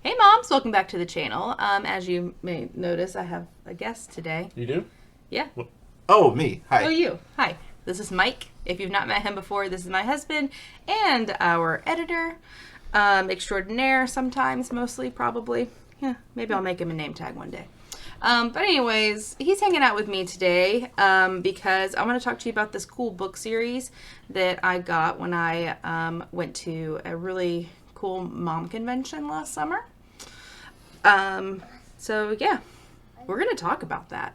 Hey moms, welcome back to the channel. As you may notice, I have a guest today. You do? Yeah. Oh, me. Hi. Oh, you. Hi. This is Mike. If you've not met him before, this is my husband and our editor, extraordinaire sometimes, mostly, probably. Yeah, maybe I'll make him a name tag one day. But anyways, he's hanging out with me today because I want to talk to you about this cool book series that I got when I went to a really cool mom convention last summer. So yeah, we're going to talk about that.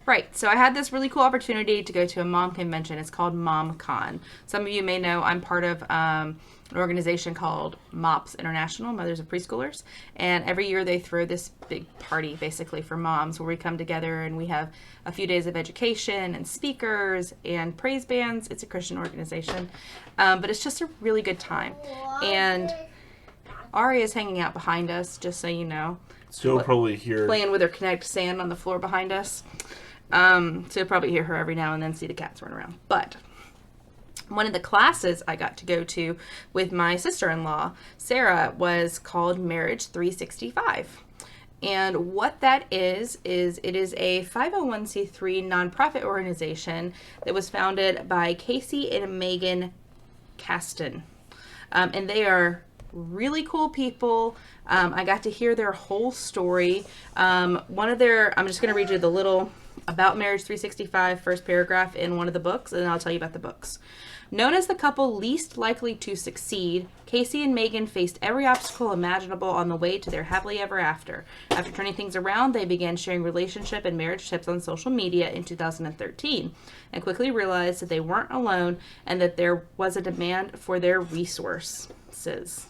Right, so I had this really cool opportunity to go to a mom convention. It's called MomCon. Some of you may know I'm part of an organization called MOPS International, Mothers of Preschoolers. And every year they throw this big party basically for moms where we come together and we have a few days of education and speakers and praise bands. It's a Christian organization, but it's just a really good time. And Ari is hanging out behind us, just so you know. So you'll probably hear... Playing with her Connect sand on the floor behind us. So you'll probably hear her every now and then, see the cats run around. But one of the classes I got to go to with my sister-in-law, Sarah, was called Marriage 365. And what that is it is a 501c3 nonprofit organization that was founded by Casey and Megan Caston. And they are really cool people. I got to hear their whole story. I'm just going to read you the little about Marriage 365 first paragraph in one of the books, and then I'll tell you about the books. Known as the couple least likely to succeed, Casey and Megan faced every obstacle imaginable on the way to their happily ever after. After turning things around, they began sharing relationship and marriage tips on social media in 2013 and quickly realized that they weren't alone and that there was a demand for their resources.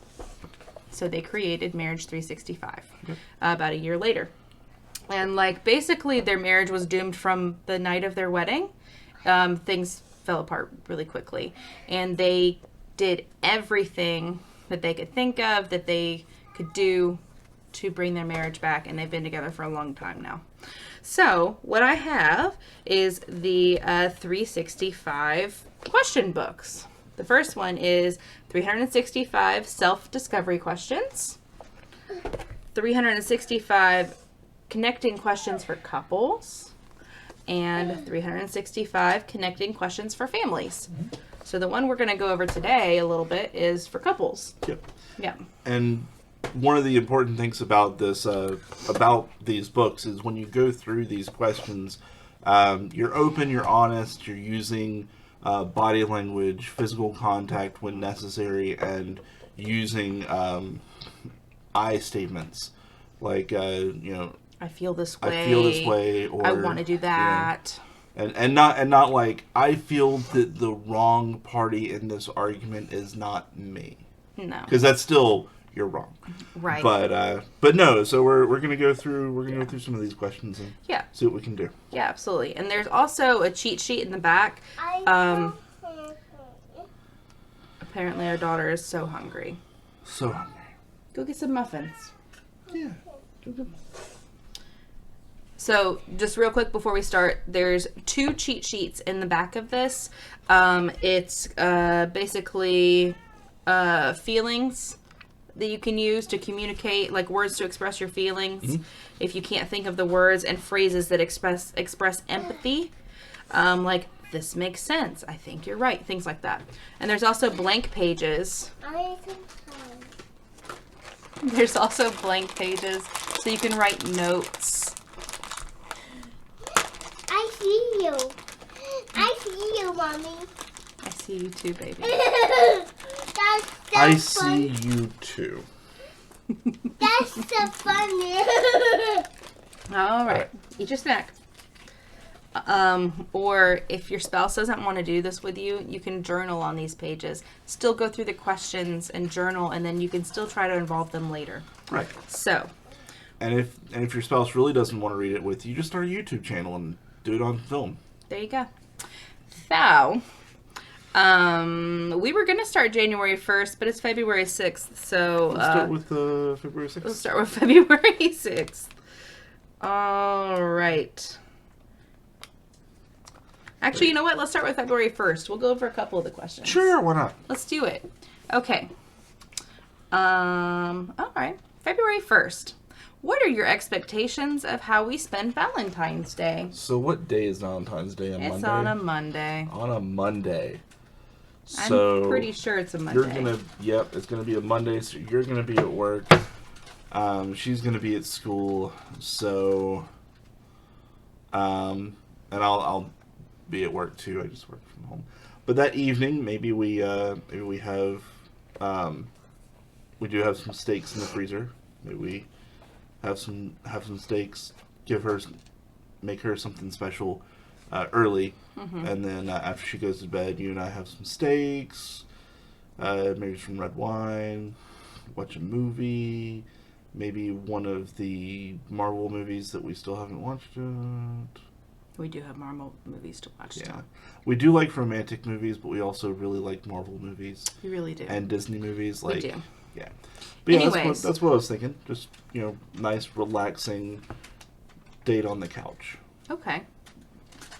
So they created Marriage 365 about a year later. And basically their marriage was doomed from the night of their wedding. Things fell apart really quickly. And they did everything that they could think of, that they could do to bring their marriage back. And they've been together for a long time now. So what I have is the 365 question books. The first one is 365 self-discovery questions, 365 connecting questions for couples, and 365 connecting questions for families. Mm-hmm. So the one we're going to go over today a little bit is for couples. Yep. Yeah. And one of the important things about this, about these books, is when you go through these questions, you're open, you're honest, you're using body language, physical contact when necessary, and using I statements like I feel this way. I feel this way, or I want to do that. And not like I feel that the wrong party in this argument is not me. No, because that's still you're wrong. Right. But no. So we're gonna go through some of these questions and see what we can do. Yeah, absolutely. And there's also a cheat sheet in the back. Apparently our daughter is so hungry. So hungry. Go get some muffins. Yeah. So just real quick before we start, there's 2 cheat sheets in the back of this. It's basically feelings that you can use to communicate, like words to express your feelings. Mm-hmm. If you can't think of the words, and phrases that express empathy, like this makes sense, I think you're right, things like that. And there's also blank pages. There's also blank pages so you can write notes. I see you. I see you, Mommy. I see you too, baby. I see you too. That's so funny. All right. Eat your snack. Or if your spouse doesn't want to do this with you, you can journal on these pages. Still go through the questions and journal, and then you can still try to involve them later. Right. So. And if your spouse really doesn't want to read it with you, just start a YouTube channel and do it on film. There you go. So, we were going to start January 1st, but it's February 6th. So Let's start with February 6th. We'll start with February 6th. All right. Actually, you know what? Let's start with February 1st. We'll go over a couple of the questions. Sure, why not? Let's do it. Okay. All right. February 1st. What are your expectations of how we spend Valentine's Day? So what day is Valentine's Day? On It's Monday? on a Monday. On a Monday. I'm pretty sure it's a Monday. It's gonna be a Monday, so you're gonna be at work. She's gonna be at school, so and I'll be at work too. I just work from home. But that evening, maybe we have we do have some steaks in the freezer. Maybe we have some steaks. Make her something special early, and then after she goes to bed, you and I have some steaks, maybe some red wine, watch a movie, maybe one of the Marvel movies that we still haven't watched yet. We do have Marvel movies to watch still. Yeah. We do like romantic movies, but we also really like Marvel movies. We really do. And Disney movies. We do. Yeah. But yeah, Anyways. that's what I was thinking. Just, nice, relaxing date on the couch. Okay.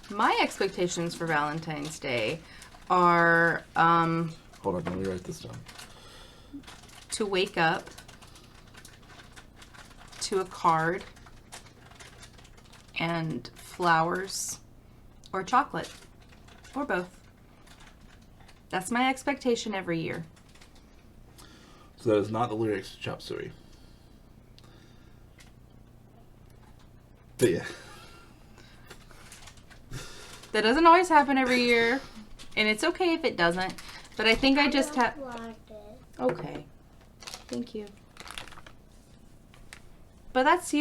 My expectations for Valentine's Day are Hold on, let me write this down. to wake up to a card and flowers or chocolate or both. That's my expectation every year. So that is not the lyrics to Chop Suey. But yeah. That doesn't always happen every year, and it's okay if it doesn't. But I think I just have. Okay, thank you. But that's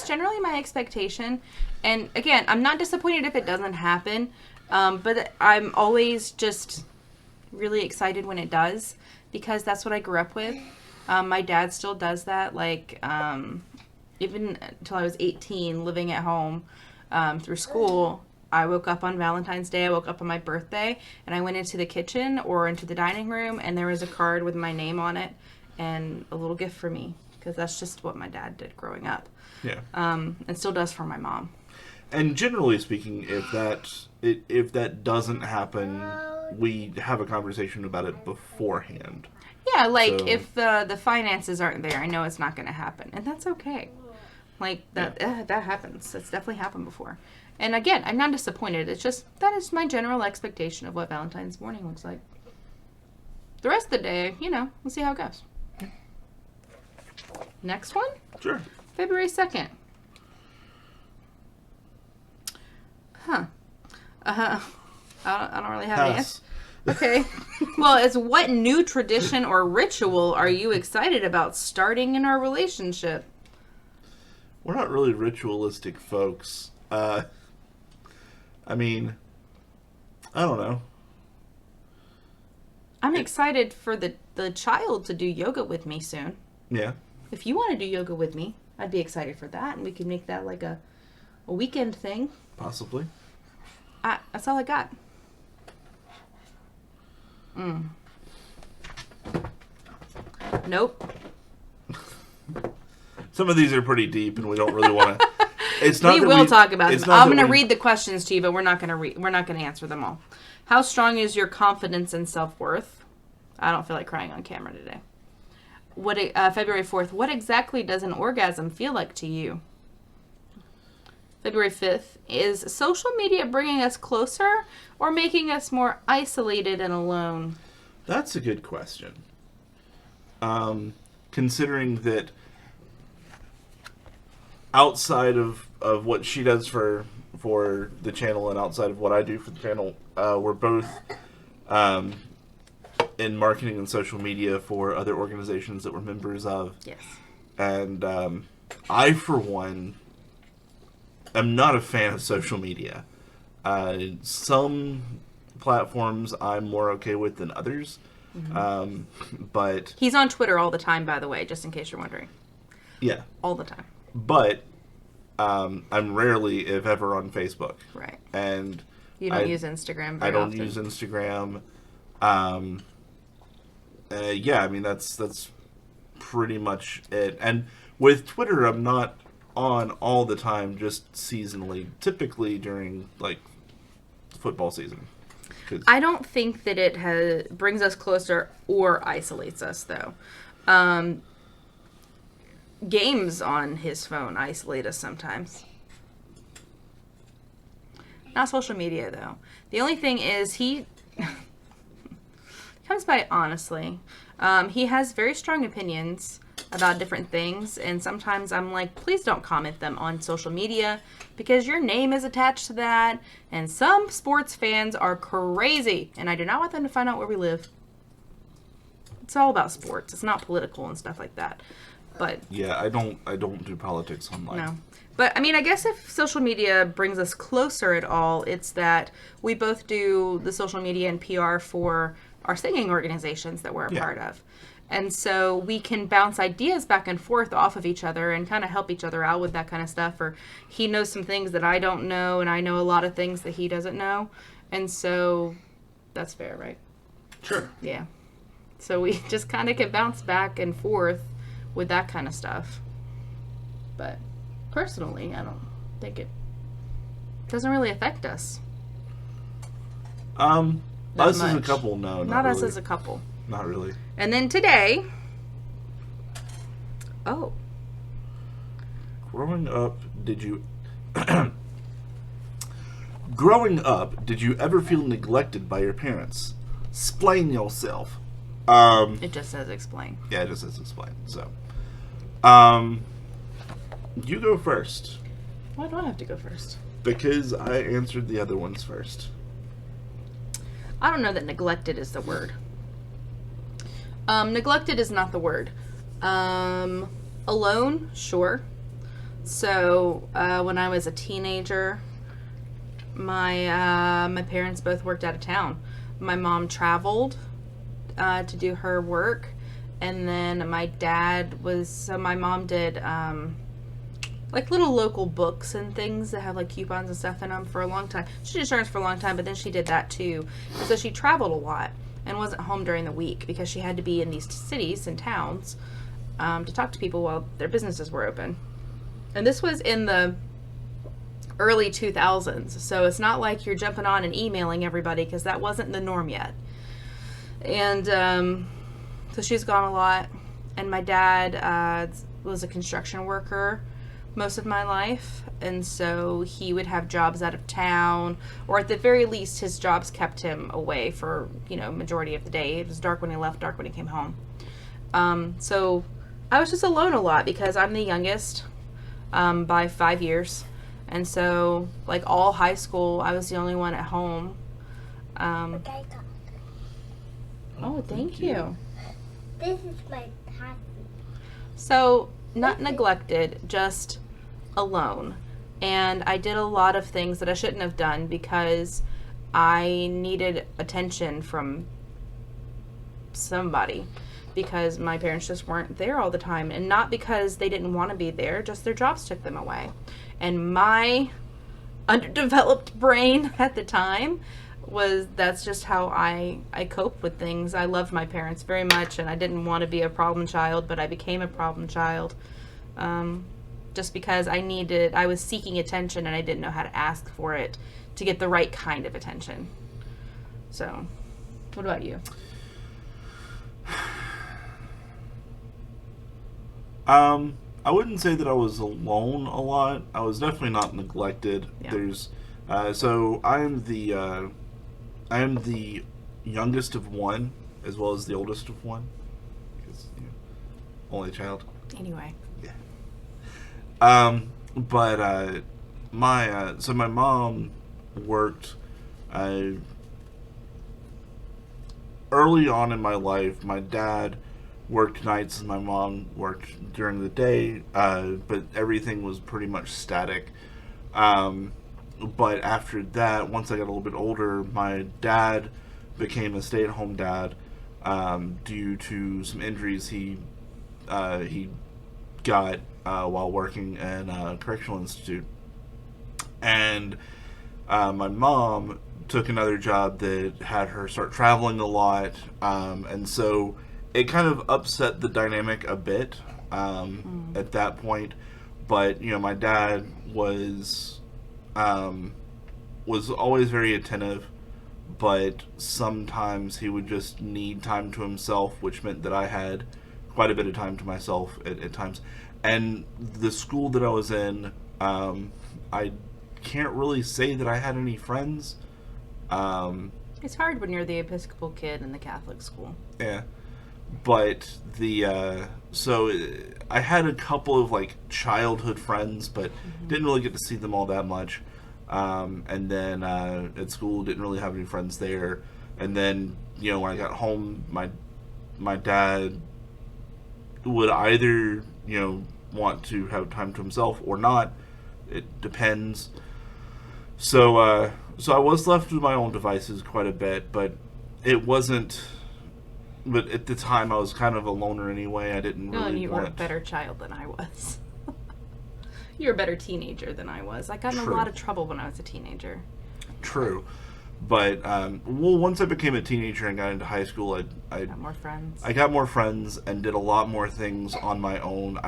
generally my expectation, and again, I'm not disappointed if it doesn't happen. But I'm always just really excited when it does, because that's what I grew up with. My dad still does that, even until I was 18, living at home through school. I woke up on Valentine's Day, I woke up on my birthday, and I went into the kitchen or into the dining room, and there was a card with my name on it and a little gift for me, because that's just what my dad did growing up. Yeah. And still does for my mom. And generally speaking, if that doesn't happen, we have a conversation about it beforehand. Yeah, if the finances aren't there, I know it's not going to happen, and that's okay. That happens. That's definitely happened before. And again, I'm not disappointed. It's just that is my general expectation of what Valentine's morning looks like. The rest of the day, we'll see how it goes. Next one? Sure. February 2nd. Huh. I don't really have any. Pass. Okay. Well, it's what new tradition or ritual are you excited about starting in our relationship? We're not really ritualistic folks. I don't know. I'm excited for the child to do yoga with me soon. Yeah. If you want to do yoga with me, I'd be excited for that, and we could make that like a weekend thing. Possibly. That's all I got. Nope. Some of these are pretty deep, and we don't really want to. It's not. We will talk about them. I'm going to read the questions to you, but we're not going to answer them all. How strong is your confidence and self-worth? I don't feel like crying on camera today. February 4th. What exactly does an orgasm feel like to you? February 5th. Is social media bringing us closer or making us more isolated and alone? That's a good question. Considering that outside of what she does for the channel and outside of what I do for the channel, we're both in marketing and social media for other organizations that we're members of. Yes. And I, for one, am not a fan of social media. Some platforms I'm more okay with than others. But He's on Twitter all the time, by the way, just in case you're wondering. yeah, All the time. but I'm rarely, if ever, on Facebook. Right. And You don't use Instagram very I don't often. use Instagram. Yeah, I mean that's pretty much it. And with Twitter, I'm not on all the time, just seasonally. Typically during like football season. 'Cause- I don't think that it brings us closer or isolates us, though. Games on his phone isolate us sometimes. Not social media, though. The only thing is he comes by it honestly. He has very strong opinions about different things, and sometimes I'm like, please don't comment them on social media because your name is attached to that, and some sports fans are crazy, and I do not want them to find out where we live. It's all about sports. It's not political and stuff like that. But yeah, I don't do politics online. no. But I mean, I guess if social media brings us closer at all, it's that we both do the social media and PR for our singing organizations that we're a part of. And so we can bounce ideas back and forth off of each other and kind of help each other out with that kind of stuff. Or he knows some things that I don't know, and I know a lot of things that he doesn't know. And so that's fair, right? Sure. Yeah. So we just kind of can bounce back and forth with that kind of stuff. But personally, I don't think it doesn't really affect us. Us as a much. couple, no, Not us really. as a couple. Not really. And then today, Growing up, did you Growing up, did you ever feel neglected by your parents? Explain yourself. it just says explain. Yeah, it just says explain. So, you go first Why do I have to go first? because I answered the other ones first. I don't know that neglected is the word. Neglected is not the word. Alone, sure. So when I was a teenager, my parents both worked out of town. My mom traveled to do her work, and then my dad was. So my mom did like little local books and things that have like coupons and stuff in them for a long time. She did insurance for a long time, but then she did that too. So she traveled a lot and wasn't home during the week because she had to be in these cities and towns to talk to people while their businesses were open. And this was in the early 2000s, so it's not like you're jumping on and emailing everybody because that wasn't the norm yet. And so she's gone a lot. And my dad was a construction worker most of my life, and so he would have jobs out of town, or at the very least his jobs kept him away for majority of the day. It was dark when he left, dark when he came home. So I was just alone a lot because I'm the youngest by 5 years, and so like all high school I was the only one at home. Oh, thank you. This is my pattern. So, not neglected, just alone. And I did a lot of things that I shouldn't have done because I needed attention from somebody because my parents just weren't there all the time. And not because they didn't want to be there, just their jobs took them away. And my underdeveloped brain at the time that's just how I coped with things. I loved my parents very much, and I didn't want to be a problem child, but I became a problem child just because I was seeking attention and I didn't know how to ask for it to get the right kind of attention. So, what about you? I wouldn't say that I was alone a lot. I was definitely not neglected. Yeah. There's so I am the youngest of one, as well as the oldest of one, because only child. Anyway. Yeah. But my mom worked early on in my life. My dad worked nights and my mom worked during the day, but everything was pretty much static. but after that, once I got a little bit older, my dad became a stay-at-home dad due to some injuries he got while working in a correctional institute. And my mom took another job that had her start traveling a lot, and so it kind of upset the dynamic a bit at that point. But my dad was always very attentive, but sometimes he would just need time to himself, which meant that I had quite a bit of time to myself at times. And the school that I was in, I can't really say that I had any friends. It's hard when you're the Episcopal kid in the Catholic school. Yeah. But so I had a couple of like childhood friends, but didn't really get to see them all that much. And then at school, didn't really have any friends there. And then when I got home, my dad would either want to have time to himself or not. It depends. So I was left with my own devices quite a bit, but it wasn't. But at the time, I was kind of a loner anyway. I didn't really and you were a better child than I was. You were a better teenager than I was. I got in a lot of trouble when I was a teenager. True. But, once I became a teenager and got into high school, I got more friends. I got more friends and did a lot more things on my own.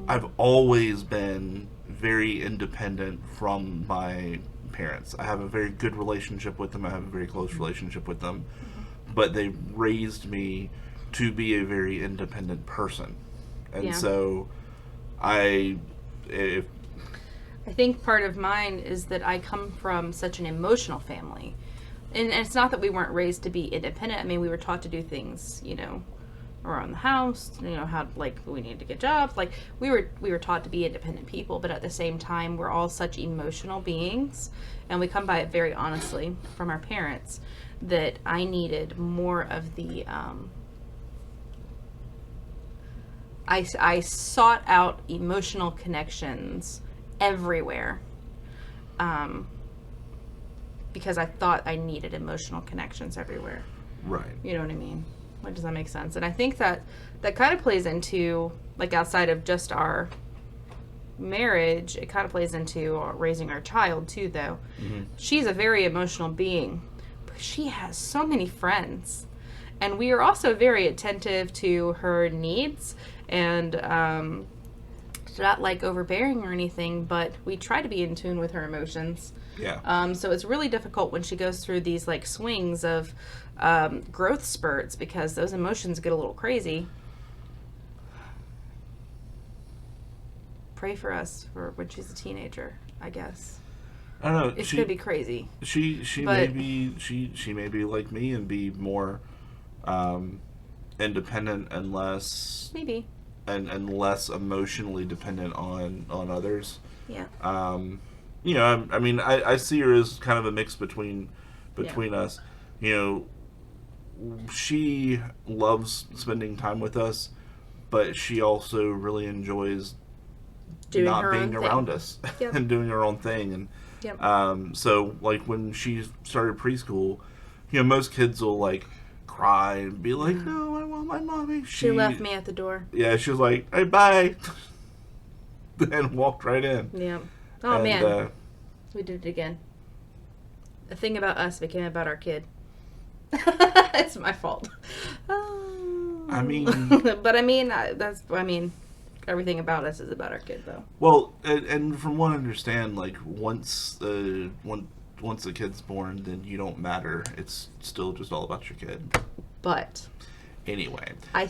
I've always been very independent from my parents. I have a very good relationship with them. I have a very close relationship with them. But they raised me to be a very independent person. And so I think part of mine is that I come from such an emotional family. And it's not that we weren't raised to be independent. I mean, we were taught to do things, around the house, how, like, we needed to get jobs. Like, we were taught to be independent people, but at the same time, we're all such emotional beings. And we come by it very honestly from our parents that I needed more of the, I sought out emotional connections everywhere. Because I thought I needed emotional connections everywhere. Right. You know what I mean? Like, does that make sense? And I think that kind of plays into, like, outside of just our marriage, it kind of plays into raising our child, too, though. Mm-hmm. She's a very emotional being. But she has so many friends. And we are also very attentive to her needs. And not, like, overbearing or anything, but we try to be in tune with her emotions. Yeah. So it's really difficult when she goes through these like swings of growth spurts because those emotions get a little crazy. Pray for us for when she's a teenager, I guess. I don't know. It's gonna be crazy. She may be like me and be more independent and less maybe and less emotionally dependent on others. Yeah. I mean, I see her as kind of a mix between us. She loves spending time with us, but she also really enjoys not being around us and doing her own thing. And so, like, when she started preschool, most kids will, like, cry and be like, no, I want my mommy. She left me at the door. Yeah, she was like, hey, bye. And walked right in. Yeah. Oh, man. We did it again. The thing about us became about our kid. It's my fault. I mean... But everything about us is about our kid, though. Well, and from what I understand, like, once the kid's born, then you don't matter. It's still just all about your kid. But... Anyway. I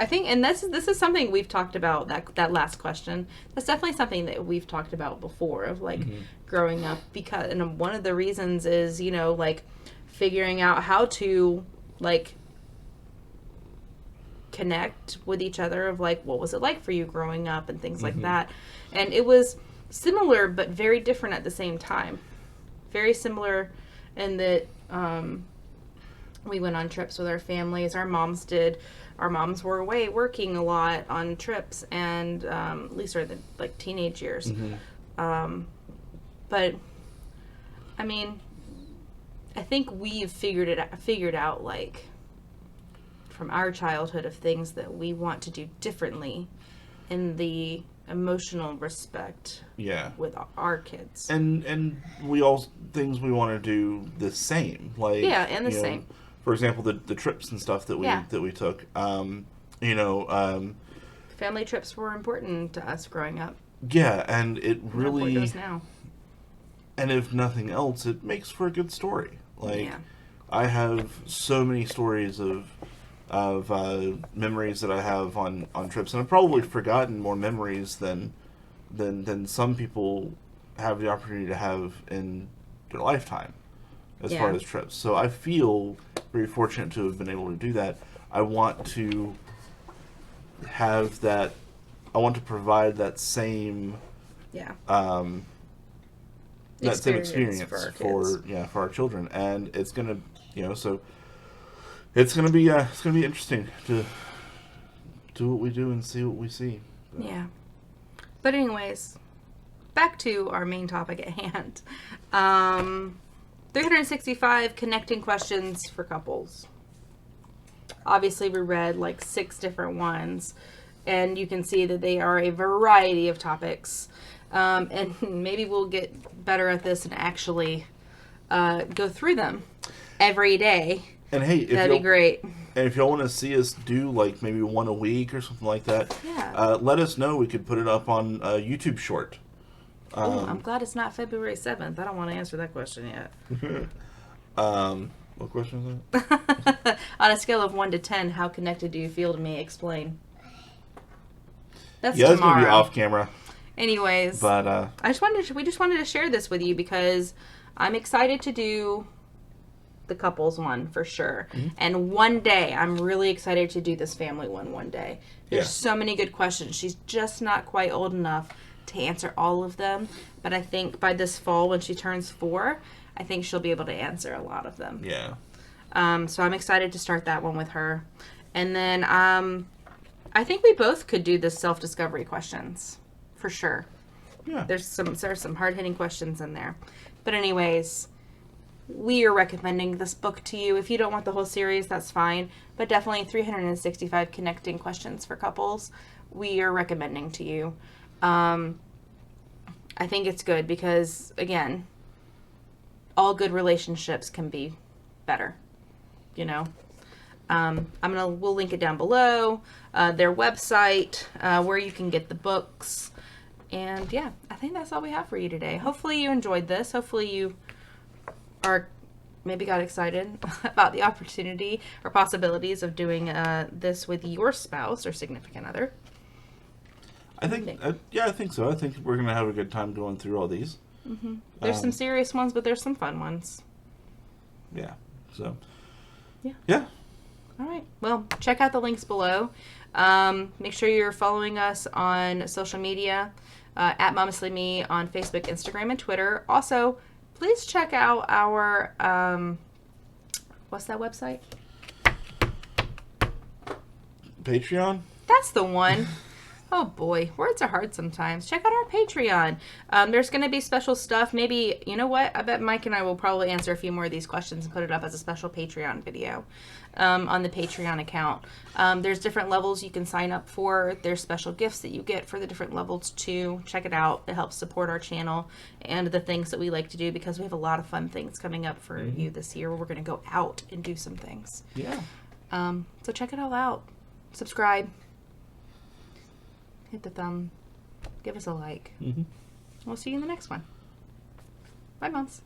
think, and this is something we've talked about, that last question. That's definitely something that we've talked about before, of, like, growing up. And one of the reasons is, like, figuring out how to, like, connect with each other of, like, what was it like for you growing up and things like that. And it was similar but very different at the same time. Very similar in that, we went on trips with our families. Our moms did. Our moms were away working a lot on trips, and at least for the like teenage years. But I mean, I think we've figured out like from our childhood of things that we want to do differently in the emotional respect with our kids. And we all things we want to do the same. Like and the same. For example, the trips and stuff that we took. Family trips were important to us growing up. Yeah, and it really goes now. And if nothing else, it makes for a good story. Like I have so many stories of memories that I have on trips, and I've probably forgotten more memories than some people have the opportunity to have in their lifetime as far as trips. So I feel very fortunate to have been able to do that. I want to have that. I want to provide that same that same experience for our children, and it's gonna so. It's gonna be interesting to do what we do and see what we see. Yeah. But anyways, back to our main topic at hand. 365 connecting questions for couples. Obviously, we read like 6 different ones, and you can see that they are a variety of topics. And maybe we'll get better at this and actually go through them every day. And hey, that'd be great. And if y'all want to see us do like maybe one a week or something like that, let us know. We could put it up on YouTube short. I'm glad it's not February 7th. I don't want to answer that question yet. What question is that? On a scale of 1 to 10, how connected do you feel to me? Explain. That's that's gonna be off camera. Anyways, but we just wanted to share this with you because I'm excited to do the couples one for sure. And one day, I'm really excited to do this family one day. There's so many good questions. She's just not quite old enough to answer all of them. But I think by this fall, when she turns 4, I think she'll be able to answer a lot of them. Yeah. So I'm excited to start that one with her. And then I think we both could do the self-discovery questions for sure. Yeah. There's some hard-hitting questions in there. But anyways, we are recommending this book to you. If you don't want the whole series, that's fine. But definitely 365 connecting questions for couples, we are recommending to you. I think it's good because, again, all good relationships can be better. We'll link it down below, their website, where you can get the books. And yeah, I think that's all we have for you today. Hopefully you enjoyed this. Hopefully you maybe got excited about the opportunity or possibilities of doing this with your spouse or significant other. I think so. I think we're going to have a good time going through all these. There's some serious ones, but there's some fun ones. Yeah. So. Yeah. All right. Well, check out the links below. Make sure you're following us on social media, at Momestly Me on Facebook, Instagram, and Twitter. Also, please check out our, what's that website? Patreon? That's the one. Oh boy, words are hard sometimes. Check out our Patreon. There's going to be special stuff. Maybe, you know what? I bet Mike and I will probably answer a few more of these questions and put it up as a special Patreon video on the Patreon account. There's different levels you can sign up for. There's special gifts that you get for the different levels too. Check it out. It helps support our channel and the things that we like to do because we have a lot of fun things coming up for you this year. We're going to go out and do some things. Yeah. So check it all out. Subscribe. Hit the thumb. Give us a like. We'll see you in the next one. Bye, Moms.